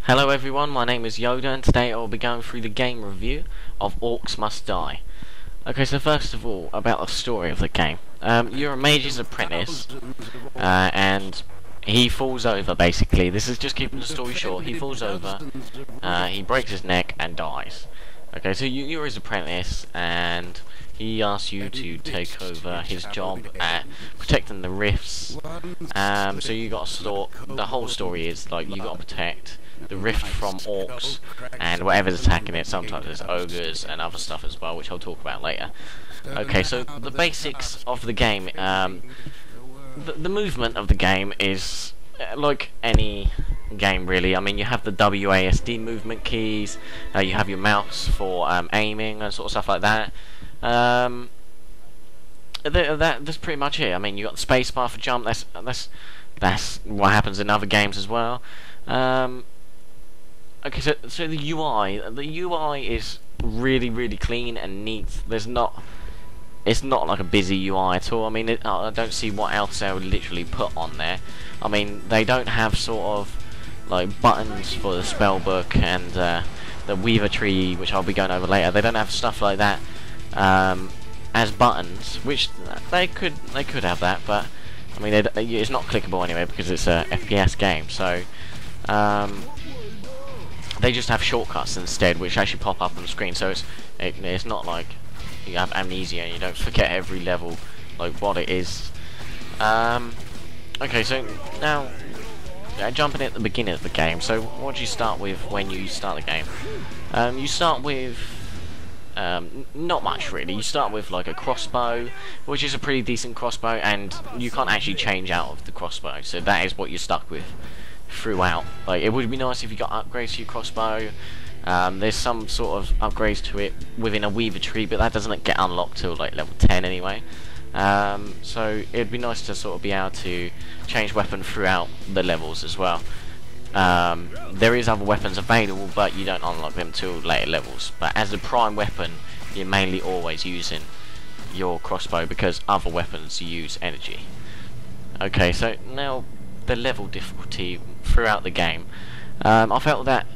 Hello everyone, my name is Yoda and today I will be going through the game review of Orcs Must Die. Okay, so first of all, about the story of the game. You're a mage's apprentice, and he falls over basically. This is just keeping the story short. He falls over, he breaks his neck and dies. Okay, so you're his apprentice and he asks you to take over his job at protecting the rifts. So you got to sort. The whole story is like you got to protect the rift from orcs and whatever's attacking it. Sometimes there's ogres and other stuff as well, which I'll talk about later. Okay, so the basics of the game. The movement of the game is like any game really. I mean, you have the WASD movement keys, you have your mouse for aiming and sort of stuff like that. That's pretty much it. I mean, you got the spacebar for jump. That's what happens in other games as well. Okay, so the UI is really clean and neat. It's not like a busy UI at all. I mean, I don't see what else they would literally put on there. I mean, they don't have sort of like buttons for the spell book and the Weaver tree, which I'll be going over later. They don't have stuff like that as buttons, which they could have that, but I mean, it's not clickable anyway because it's a FPS game. So they just have shortcuts instead, which actually pop up on the screen. So it's not like you have amnesia and you don't forget every level like what it is. Okay, so now jumping at the beginning of the game. So what do you start with when you start the game? You start with not much really. You start with like a crossbow, which is a pretty decent crossbow, and you can't actually change out of the crossbow, so that is what you're stuck with throughout. Like, it would be nice if you got upgrades to your crossbow. There's some sort of upgrades to it within a Weaver tree, but that doesn't get unlocked till like level 10 anyway. So it'd be nice to sort of be able to change weapon throughout the levels as well. There is other weapons available, but you don't unlock them till later levels. But as a prime weapon, you're mainly always using your crossbow because other weapons use energy. Okay, so now the level difficulty throughout the game. I felt that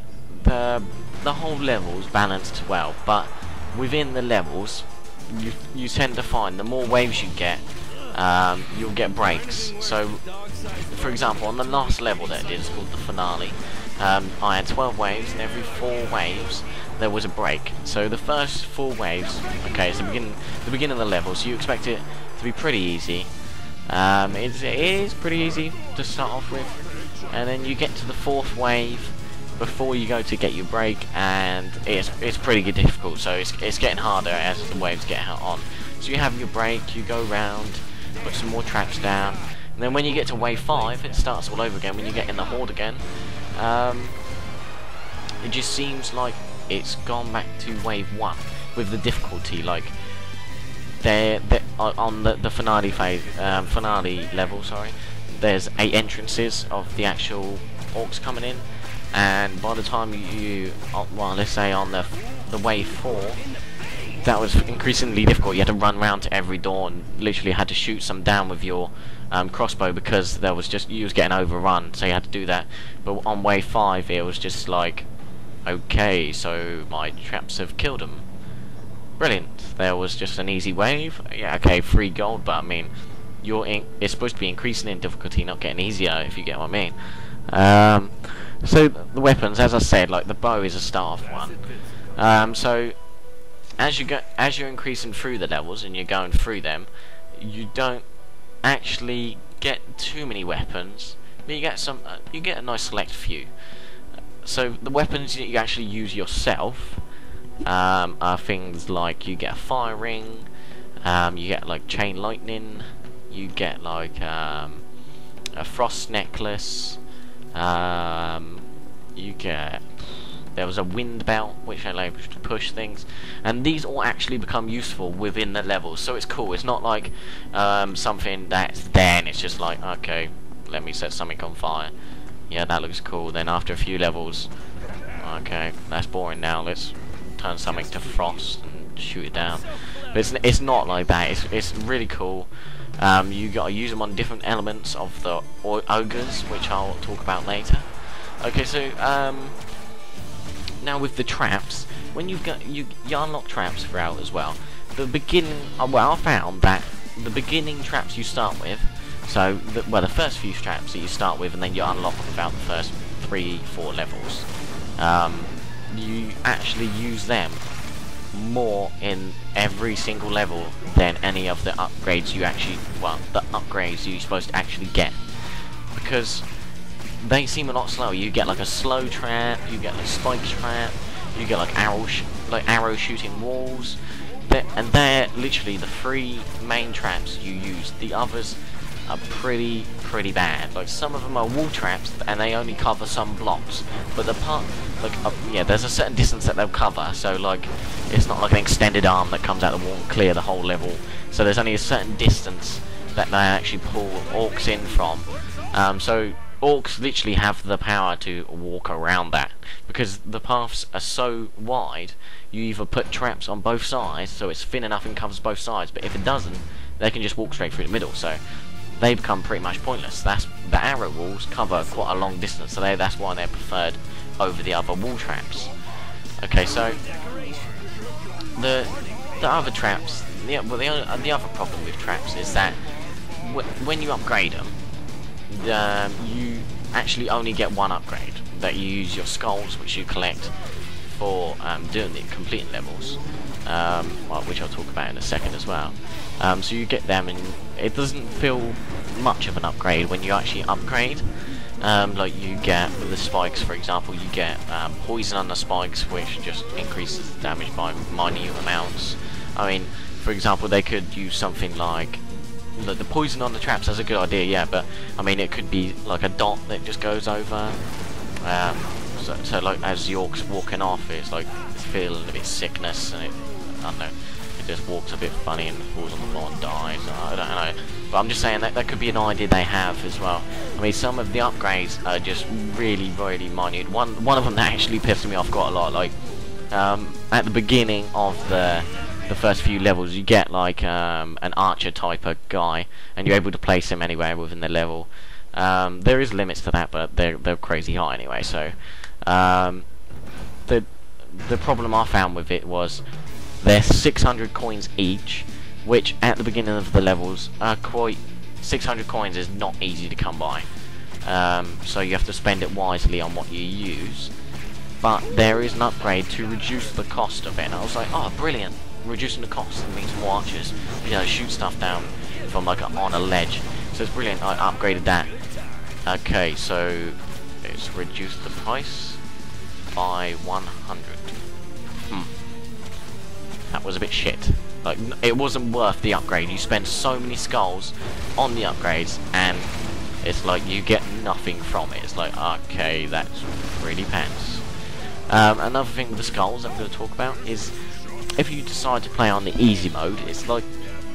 the whole level's balanced well, but within the levels, you tend to find the more waves you get, you'll get breaks. So, for example, on the last level that I did, it's called the finale, I had 12 waves, and every 4 waves there was a break. So the first 4 waves, okay, it's the beginning of the level, so you expect it to be pretty easy. It is pretty easy to start off with, and then you get to the 4th wave before you go to get your break, and it's pretty difficult. So it's getting harder as the waves get on. So you have your break, you go round, put some more traps down, and then when you get to wave 5, it starts all over again. When you get in the horde again, it just seems like it's gone back to wave 1 with the difficulty. Like on the finale phase, finale level, sorry, there's 8 entrances of the actual orcs coming in, and by the time well, let's say on the wave 4, that was increasingly difficult. You had to run around to every door and literally had to shoot some down with your crossbow because you was getting overrun, so you had to do that. But on wave 5, it was just like, okay, so my traps have killed them. Brilliant. There was just an easy wave. Yeah, okay, 3 gold, but I mean, it's supposed to be increasing in difficulty, not getting easier, if you get what I mean. So the weapons, as I said, like the bow is a start-off one. So as you're increasing through the levels and you're going through them, you don't actually get too many weapons, but you get a nice select few. So the weapons that you actually use yourself are things like you get a fire ring, you get like chain lightning, you get like a frost necklace, there was a wind belt which allows you to push things, and these all actually become useful within the levels. So it's cool. It's not like something that's there and it's just like, okay, let me set something on fire. Yeah, that looks cool. Then after a few levels, okay, that's boring now. Let's turn something to frost and shoot it down. But it's not like that. It's really cool. You got to use them on different elements of the ogres, which I'll talk about later. Okay, so now with the traps, when you unlock traps throughout as well. The beginning, well, I found that the beginning traps you start with, so the first few traps that you start with, and then you unlock without the first 3-4 levels. You actually use them more in every single level than any of the upgrades you actually, well, the upgrades you're supposed to actually get, because they seem a lot slower. You get like a slow trap, you get like spike trap, you get like arrow shooting walls, and they're literally the 3 main traps you use. The others are pretty bad. Like some of them are wall traps and they only cover some blocks, but the part yeah, there's a certain distance that they'll cover, so like it's not like an extended arm that comes out the wall and clear the whole level. So there's only a certain distance that they actually pull orcs in from. So orcs literally have the power to walk around that, because the paths are so wide. You either put traps on both sides so it's thin enough and covers both sides, but if it doesn't, they can just walk straight through the middle, so they become pretty much pointless. That's the arrow walls cover quite a long distance, so that's why they're preferred over the other wall traps. Okay, so the other traps, the other problem with traps is that when you upgrade them, you actually only get one upgrade. That you use your skulls, which you collect for doing the completing levels, well, which I'll talk about in a second as well. So you get them, and it doesn't feel much of an upgrade when you actually upgrade. Like you get with the spikes, for example, you get poison on the spikes, which just increases the damage by minute amounts. I mean, for example, they could use something like the poison on the traps. That's a good idea, yeah, but I mean, it could be like a dot that just goes over. So like as the orc's walking off, it's like it's feeling a bit sickness, and I don't know, it just walks a bit funny and falls on the floor and dies. I don't know, but I'm just saying that could be an idea they have as well. I mean, some of the upgrades are just really minute. One of them that actually pissed me off quite a lot. Like at the beginning of the first few levels, you get like an archer type of guy, and you're able to place him anywhere within the level. There is limits to that, but they're crazy high anyway. So the problem I found with it was they're 600 coins each, which at the beginning of the levels are quite. 600 coins is not easy to come by. So you have to spend it wisely on what you use. But there is an upgrade to reduce the cost of it. And I was like, oh, brilliant! Reducing the cost means more archers, you know, shoot stuff down from like on a ledge. So it's brilliant. I upgraded that. Okay, so it's reduced the price by 100. That was a bit shit. Like, it wasn't worth the upgrade. You spend so many skulls on the upgrades, and it's like you get nothing from it. It's like, okay, that's really pants. Another thing with the skulls I'm going to talk about is if you decide to play on the easy mode, it's like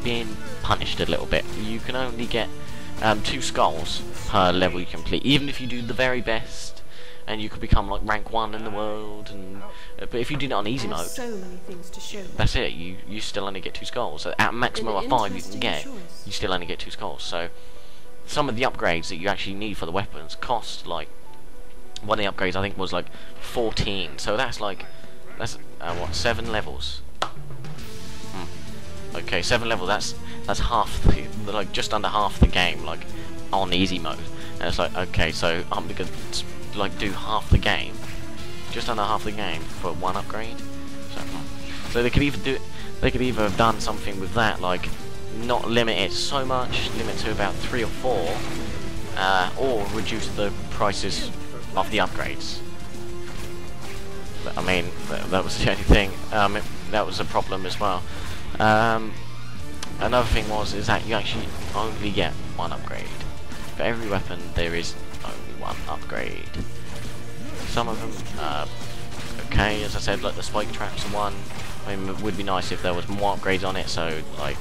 being punished a little bit. You can only get 2 skulls per level you complete, even if you do the very best, and you could become like rank 1 in the world. And but if you do it on easy mode, so many things to show. That's it. You still only get 2 skulls. So at a maximum of 5 you can get, you still only get 2 skulls. So some of the upgrades that you actually need for the weapons cost like, one of the upgrades I think was like 14. So that's what, 7 levels. Okay, 7 levels. That's half like just under half the game, like on easy mode. And it's like, okay, so I'm gonna like do half the game, just under half the game for 1 upgrade. So they could either have done something with that, like not limit it so much, limit to about 3 or 4, or reduce the prices of the upgrades. But, I mean, that was the only thing. That was a problem as well. Another thing is that you actually only get 1 upgrade. For every weapon there is only 1 upgrade. Some of them okay, as I said, like the spike traps are 1. I mean, it would be nice if there was more upgrades on it, so like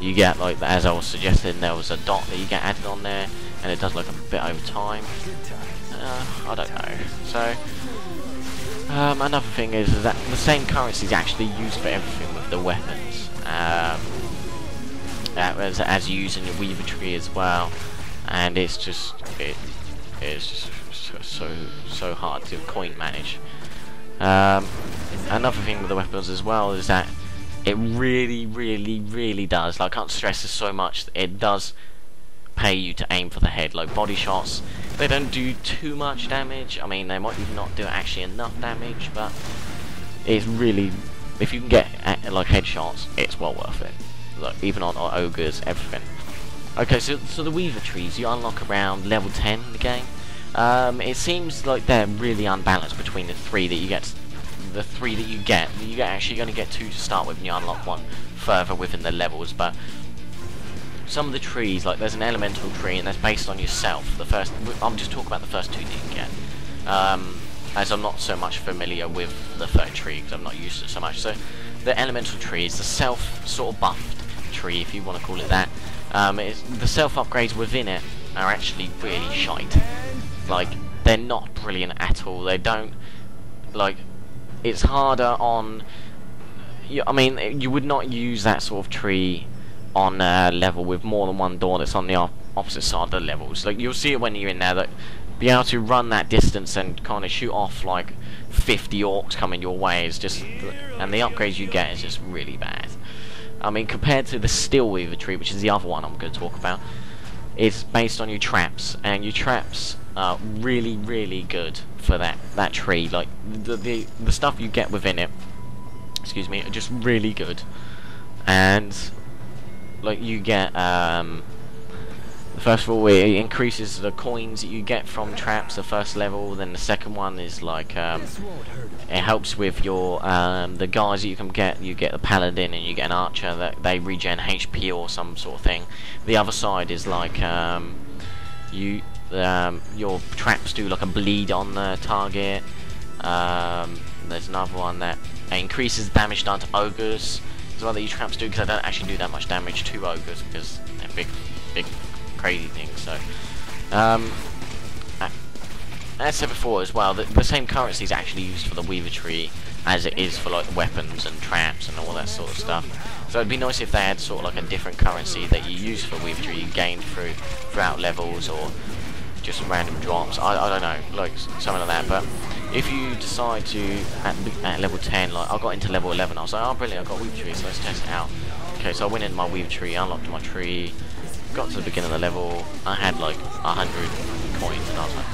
you get, like, as I was suggesting, there was a dot that you get added on there, and it does like a bit over time. I don't know. So another thing is that the same currency is actually used for everything with the weapons, as you use in your YoduhTV as well, and it's just so hard to coin manage. Another thing with the weapons as well is that it really does, like, I can't stress this so much, it does pay you to aim for the head. Like, body shots, they don't do too much damage. I mean, they might even not do actually enough damage, but it's really, if you can get like headshots, it's well worth it. Like, even on ogres, everything. Okay, so the Weaver trees you unlock around level 10 in the game. It seems like they're really unbalanced between the three that you get. You actually only get 2 to start with, and you unlock 1 further within the levels. But some of the trees, like there's an elemental tree, and that's based on yourself. I'm just talking about the first 2 that you can get. As I'm not so much familiar with the third tree because I'm not used to it so much. So the elemental tree is the self sort of buffed tree, if you want to call it that. The self upgrades within it are actually really shite. Like, they're not brilliant at all. They don't, like, it's harder on, I mean, you would not use that sort of tree on a level with more than 1 door that's on the opposite side of the levels. Like, you'll see it when you're in there, that be able to run that distance and kind of shoot off like 50 orcs coming your way is just, and the upgrades you get is just really bad. I mean, compared to the Steel Weaver tree, which is the other one I'm going to talk about, it's based on your traps, and your traps are really good for that tree. Like, the stuff you get within it, excuse me, are just really good. And like, you get first of all, it increases the coins that you get from traps, the first level. Then the second one is like, it helps with your the guys that you can get. You get a paladin and you get an archer that they regen HP or some sort of thing. The other side is like, your traps do like a bleed on the target. There's another one that increases damage done to ogres as well that your traps do, because they don't actually do that much damage to ogres because they're big crazy things. So as I said before as well, the same currency is actually used for the Weaver tree as it is for like the weapons and traps and all that sort of stuff. So it'd be nice if they had sort of like a different currency that you use for Weaver tree, you gain throughout levels, or just random drops. I don't know, like something like that. But if you decide to at level 10, like I got into level 11, I was like, oh brilliant, I got a Weaver tree, so let's test it out. Okay, so I went into my Weaver tree, unlocked my tree, got to the beginning of the level, I had like 100 coins, and I was like,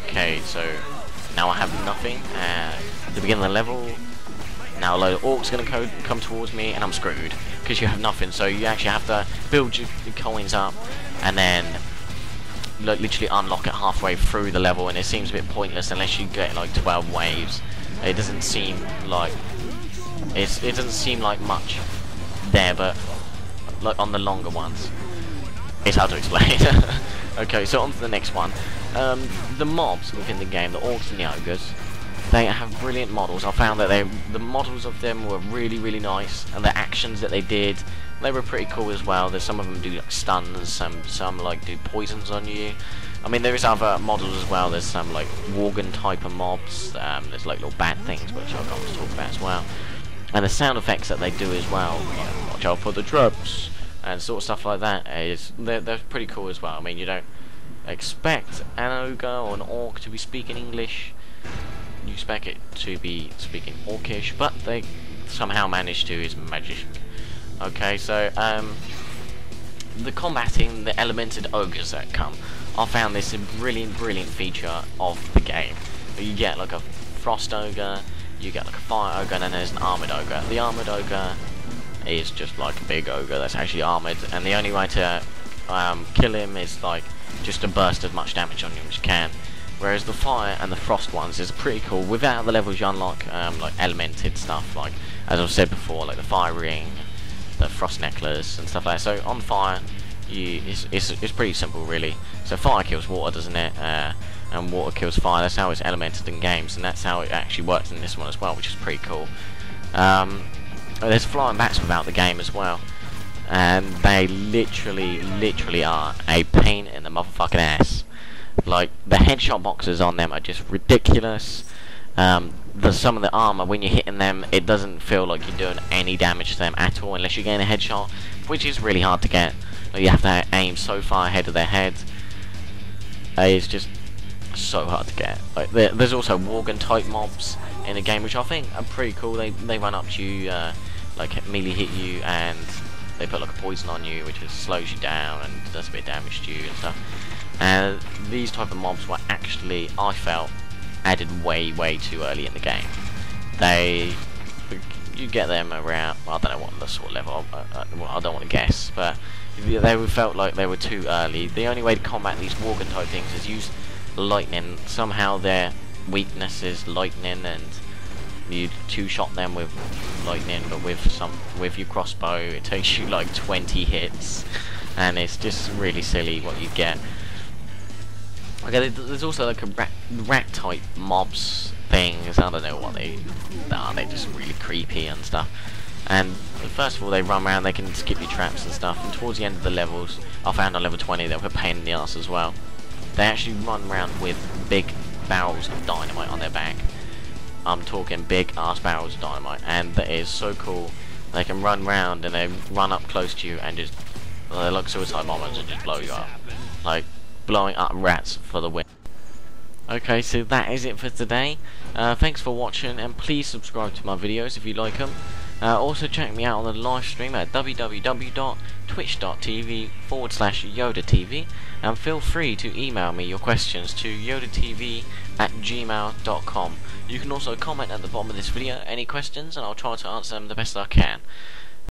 okay, so now I have nothing. At the beginning of the level, now a load of orcs are going to come towards me, and I'm screwed because you have nothing. So you actually have to build your coins up and then literally unlock it halfway through the level, and it seems a bit pointless unless you get like 12 waves. It doesn't seem like it doesn't seem like much there, but like on the longer ones, it's hard to explain. Okay, so on to the next one. The mobs within the game, the orcs and the ogres, they have brilliant models. I found that the models of them were really nice, and the actions that they did, they were pretty cool as well. There's some of them do like stuns, some like do poisons on you. I mean, there is other models as well. There's some like Worgen type of mobs. There's like little bad things which I've got to talk about as well. And the sound effects that they do as well. Watch out for the traps and sort of stuff like that. They're pretty cool as well. I mean, you don't expect an ogre or an orc to be speaking English. You expect it to be speaking orcish, but they somehow manage to. Is magic. Okay, so the combating the elemented ogres that come, I found this a brilliant feature of the game. You get like a frost ogre, you get like a fire ogre, and then there's an armored ogre. The armored ogre is just like a big ogre that's actually armored, and the only way to kill him is like just to burst as much damage on him as you can. Whereas the fire and the frost ones is pretty cool. Without the levels you unlock like elemented stuff, like as I've said before, like the fire ring, the frost necklace and stuff like that. So on fire, it's pretty simple really. So fire kills water, doesn't it? And water kills fire. That's how it's elemented in games, and that's how it actually works in this one as well, which is pretty cool. There's flying bats without the game as well, and they literally are a pain in the motherfucking ass. Like, the headshot boxes on them are just ridiculous. Some of the armor, when you're hitting them, it doesn't feel like you're doing any damage to them at all unless you're getting a headshot, which is really hard to get. Like, you have to aim so far ahead of their head. It's just so hard to get. Like there's also Worgen type mobs in the game, which I think are pretty cool. They run up to you, like melee hit you, and they put like a poison on you, which just slows you down and does a bit of damage to you and stuff. And these type of mobs were actually, I felt, added way too early in the game. You get them around, well, I don't know what the sort of level, I don't want to guess, but they felt like they were too early. The only way to combat these Worgen type things is use lightning. Somehow their weakness is lightning, and you two-shot them with lightning, but with your crossbow it takes you like 20 hits, and it's just really silly what you get. Okay, there's also like a rat type mobs things. I don't know what they are. They're just really creepy and stuff. And first of all, they run around, they can skip your traps and stuff. And towards the end of the levels, I found on level 20 they were a pain in the ass as well. They actually run around with big barrels of dynamite on their back. I'm talking big ass barrels of dynamite, and that is so cool. They can run around and they run up close to you and just, they're like suicide bombers and just blow you up, like blowing up rats for the win. Okay, so that is it for today. Thanks for watching, and please subscribe to my videos if you like them. Also check me out on the live stream at www.twitch.tv/YoduhTV, and feel free to email me your questions to YoduhTV@gmail.com. You can also comment at the bottom of this video any questions, and I'll try to answer them the best I can.